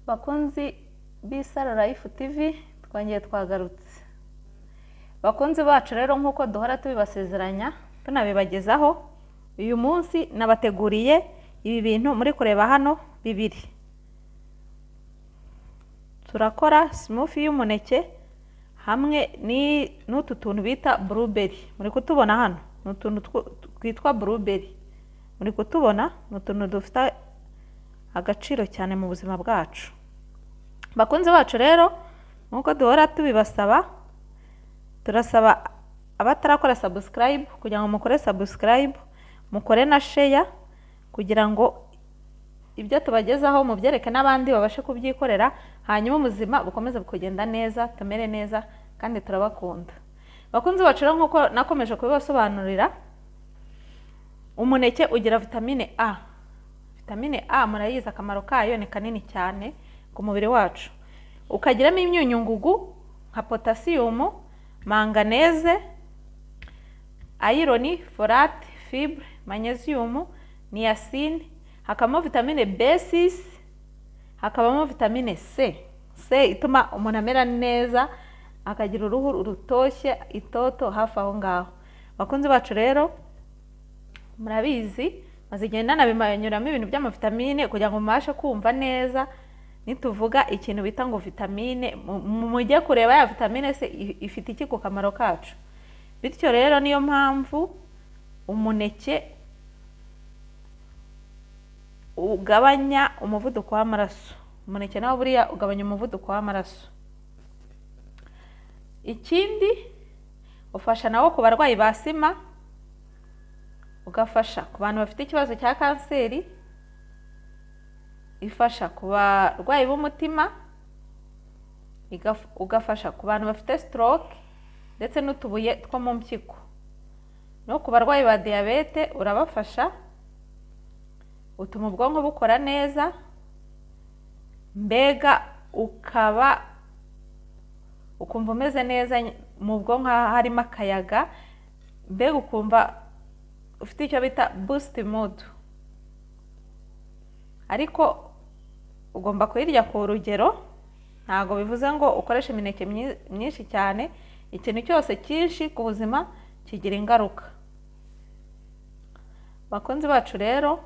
Bakunzi b'Isaro Life TV twongeye twagarutse. Bakunzi bacu rero nkuko duhora tubibasezeranya tunabibagezaho, uyu munsi nabateguriye ibi bintu muri kureba hano bibiri. Turakora smoothie y'umuneke hamwe n'utu tuntu bita blueberry. Muri kutubona hano n'utuntu twitwa blueberry. Muri kutubona n'utuntu dufite agaciro cyane mu buzima bwacu. Bakunzi bacu rero nkuko duhora tubibasaba, turasaba abatarakora subscribe kugira ngo mukore subscribe, mukore na share kugira ngo ibyo tubagezaho mubyereke n'abandi babashe kubyikorera, hanyuma ubuzima bukomeze kugenda neza, tumere neza kandi turabakunda. Bakunzi bacu rero nkuko nakomeje kubibasobanurira, umuneke ugira vitamine A. Vitamine A murayizi akamaro kayo ni kanini cyane ku mubiri wacu. Ukagiramo imyunyungugu nka potassium, manganese, iron, folate, fibre, magnesium, niacin, hakabamo vitamine B6, hakabamo vitamine C. C ituma umuntu amera neza, akagira uruhu rutoshye, itoto hafi aho ngaho. Bakunzi bacu rero murabizi mazigenda nabimanyuramo ibintu by'amavitamine kugira ngo mubashe kumva neza nituvuga ikintu bita ngo vitamine mujye kureba ya vitamine se ifite iki ku kamaro kacu. Bityo rero niyo mpamvu umuneke ugabanya umuvuduko w'amaraso. Umuneke nawo buriya ugabanya umuvuduko w'amaraso. Ikindi ufasha nawo ku barwayi ba sima, ugafasha ku bantu bafite ikibazo cya kanseri, ifasha ku barwayi b'umutima, ugafasha ku bantu bafite stroke ndetse n'utubuye two mu mpyiko. No ku barwayi ba diabete urabafasha, utuma ubwonko bukora neza, mbega ukumva umeze neza mu bwonko harimo akayaga, mbega ukumva ufite icyo bita boost mood. Ariko ugomba kuyirya ku rugero, ntago bivuze ngo ukoreshe imineke myinshi cyane. Ikintu cyose cyinshi ku buzima kigira ingaruka. Bakunzi bacu rero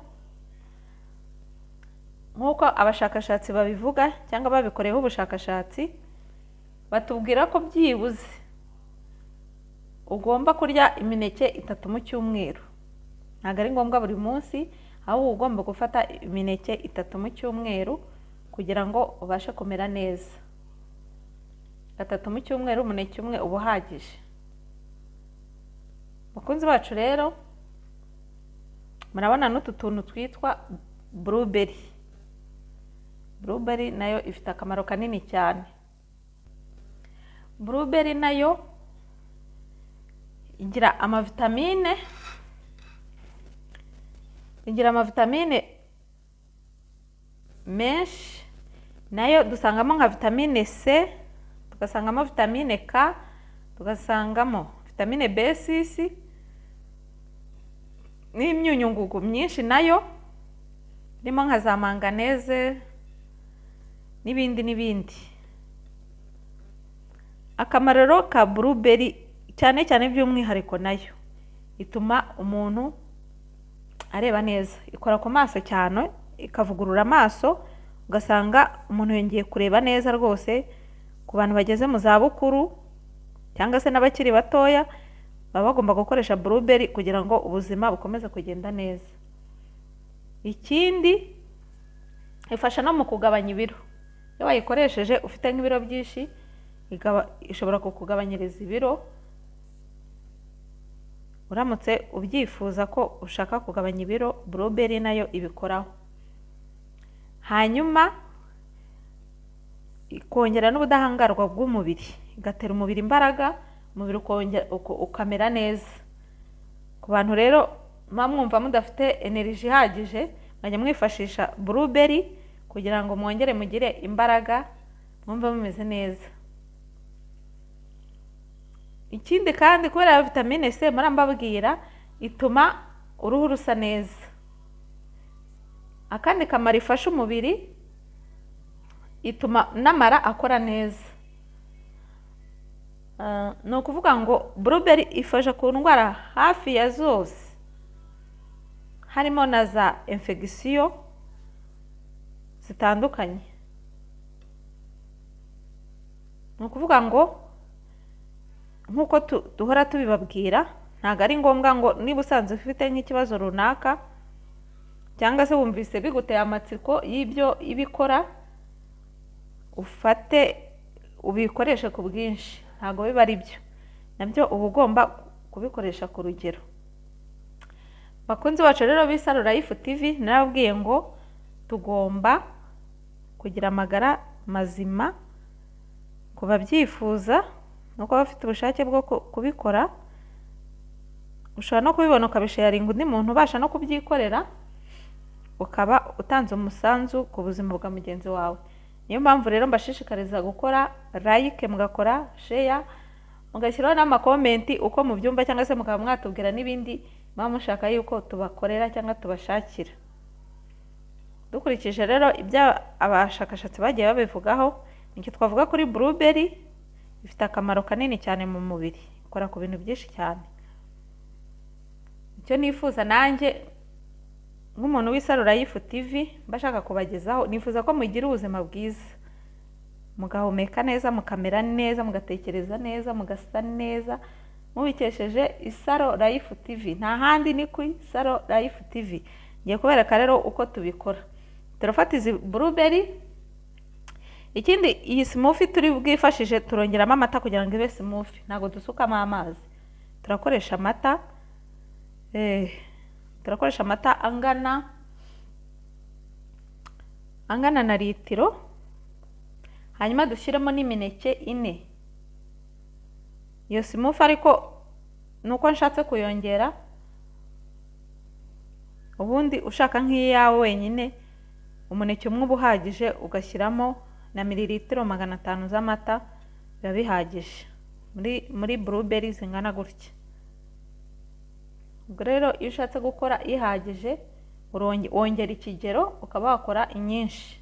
nkuko abashakashatsi babivuga cyangwa babikoreyeho ubushakashatsi, batubwira ko byibuze ugomba kurya imineke 3 mu cyumweru. Ntago ari ngombwa buri munsi, ahubwo ugomba gufata imineke 3 mu cyumweru kugira ngo ubashe kumera neza. 3 mu cyumweru umuneke umwe uba uhagije. Bakunzi bacu rero murabona n'utu tuntu twitwa blueberry. Blueberry nayo ifite akamaro kanini cyane. Blueberry nayo igira amavitamine, menshi. Nayo dusangamo nka vitamine C, tugasangamo vitamine K, tugasangamo vitamine B6 n'imyunyungugu myinshi nayo irimo nka za manganese n'ibindi. Akamaro ka blueberry cyane cyane by'umwihariko, nayo ituma umuntu areba neza, ikora ku maso cyane, ikavugurura amaso, ugasanga umuntu yongeye kureba neza rwose. Ku bantu bageze mu za bukuru cyangwa se n'abakiri batoya baba bagomba gukoresha blueberry kugira ngo ubuzima bukomeze kugenda neza. Ikindi ifasha no mu kugabanya ibiro. Iyo wayikoresheje ufite nk'ibiro byinshi, ishobora kukugabanyiriza ibiro. Uramutse ubyifuza ko ushaka kugabanya ibiro, blueberry nayo ibikoraho. Hanyuma ikongera n'ubudahangarwa bw'umubiri, igatera umubiri imbaraga, umubiri ukamera neza. Ku bantu rero mwumva mudafite energy ihagije, mwajya mwifashisha blueberry kugira ngo mwongere mugire imbaraga, mwumve mumeze neza. Ikindi kandi kubera vitamine C murambabwira, ituma uruhu rusa neza. Akandi kamaro ifasha umubiri, ituma n'amara akora neza. Ni ukuvuga ngo blueberry ifasha ku ndwara hafi ya zose, harimo na za infection zitandukanye. Ni ukuvuga ngo nk'uko duhora tubibabwira, ntabwo ari ngombwa ngo niba usanzwe ufite nk'ikibazo runaka cyangwa se wumvise biguteye amatsiko y'ibyo ibikora, ufate ubikoreshe ku bwinshi. Ntabwo biba ari byo, nabyo uba ugomba kubikoresha ku rugero. Bakunzi bacu rero b'Isaro Life TV, narababwiye ngo tugomba kugira amagara mazima. Ku babyifuza no kuba bafite ubushake bwo kubikora, ushobora no kubibona ukabisharinga undi muntu ubasha no kubyikorera, ukaba utanze umusanzu ku buzima bwa mugenzi wawe. Niyo mpamvu rero mbashishikariza gukora like, mugakora share, mugashyiraho n'amakomenti uko mu byumba, cyangwa se mukaba mwatubwira n'ibindi muba mushaka yuko tubakorera cyangwa tubashakira. Dukurikije rero ibyo abashakashatsi bagiye babivugaho, nicyo twavuga kuri blueberry. Ifite akamaro kanini cyane mu mubiri, ikora ku bintu byinshi cyane. Icyo nifuza nanjye nk'umuntu w'Isaro Life TV mbashaka kubagezaho, nifuza ko mugira ubuzima bwiza, mugahumeka neza, mukamera neza, mugatekereza neza, mugasa neza, mubikesheje Isaro Life TV. Nta handi ni ku Isaro Life TV. Ngiye kubereka rero uko tubikora. Turafata izi blueberry, ikindi iyi smoothie turi bwifashije turongeramo amata kugira ngo ibe smoothie, ntabwo dusukamo amazi. Turakoresha amata, turakoresha amata angana na litiro, hanyuma dushyiremo n'imineke 4. Iyo smoothie ariko nuko nshatse kuyongera, ubundi ushaka nk'iyawe wenyine umuneke umwe uba uhagije, ugashyiramo na mililitiro 500 z'amata, biba bihagije muri blueberry zingana gutya. Ubwo rero iyo ushatse gukora ihagije, wongera ikigero ukaba wakora inyinshi.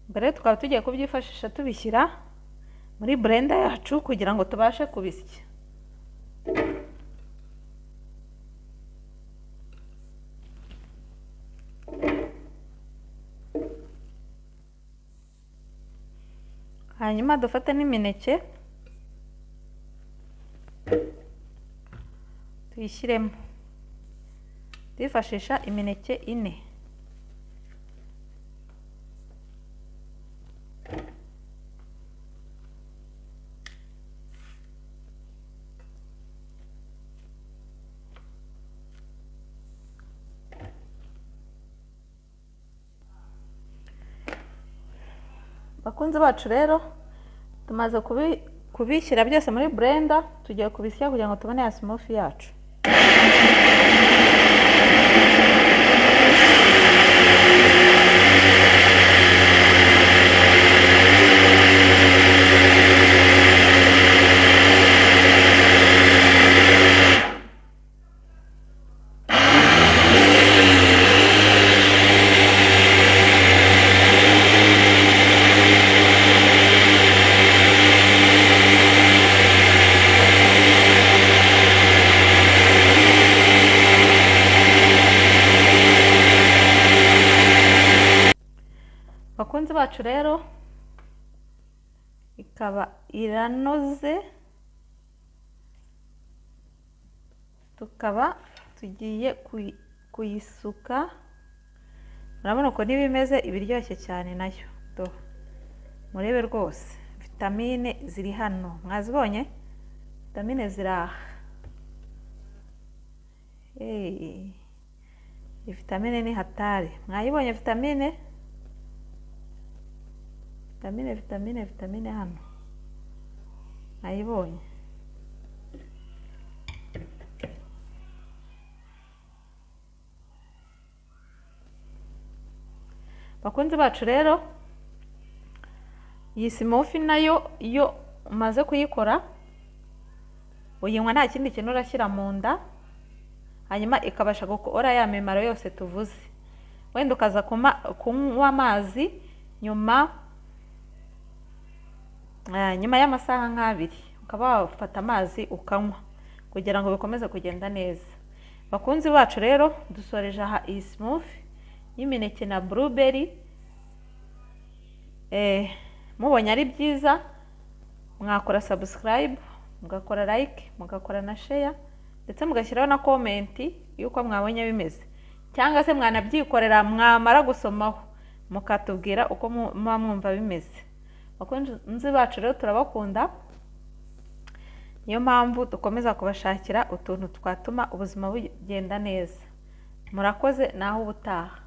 Ubwo rero tukaba tugiye kubyifashisha tubishyira muri blender yacu kugira ngo tubashe kubisya. Hanyuma dufate n'imineke tuyishyiremo, twifashisha imineke 4. Bakunzi bacu rero tumaze kubishyira byose muri blender, tugiye kubisya kugira ngo tubone ya smoothie yacu. Bakunzi bacu rero ikaba iranoze, tukaba tugiye kuyisuka. Murabona ko niba imeze ibiryoshye cyane nayo. Murebe rwose vitamine ziri hano, mwazibonye? Vitamine ziraha. Vitamine ni hatari. Mwayibonye vitamine? Vitamine hano. Mwayibonye? Bakunzi bacu rero, iyi smoothie nayo iyo umaze kuyikora uyinywa nta kindi kintu urashyira mu nda, hanyuma ikabasha gukora ya mimaro yose tuvuze. Wenda ukaza kunywa amazi nyuma y'amasaha nk'abiri ukaba wafata amazi ukanywa kugira ngo bikomeze kugenda neza. Bakunzi bacu rero dusoreje aha iyi smoothie y'imineke na blueberry. Mubonye ari byiza mwakora subscribe, mugakora like, mugakora na share, ndetse mugashyiraho na comment yuko mwabonye bimeze, cyangwa se mwanabyikorera mwamara gusomaho mukatubwira uko muba mwumva bimeze. Bakunzi bacu rero turabakunda, niyo mpamvu dukomeza kubashakira utuntu twatuma ubuzima bugenda neza. Murakoze, naho ubutaha.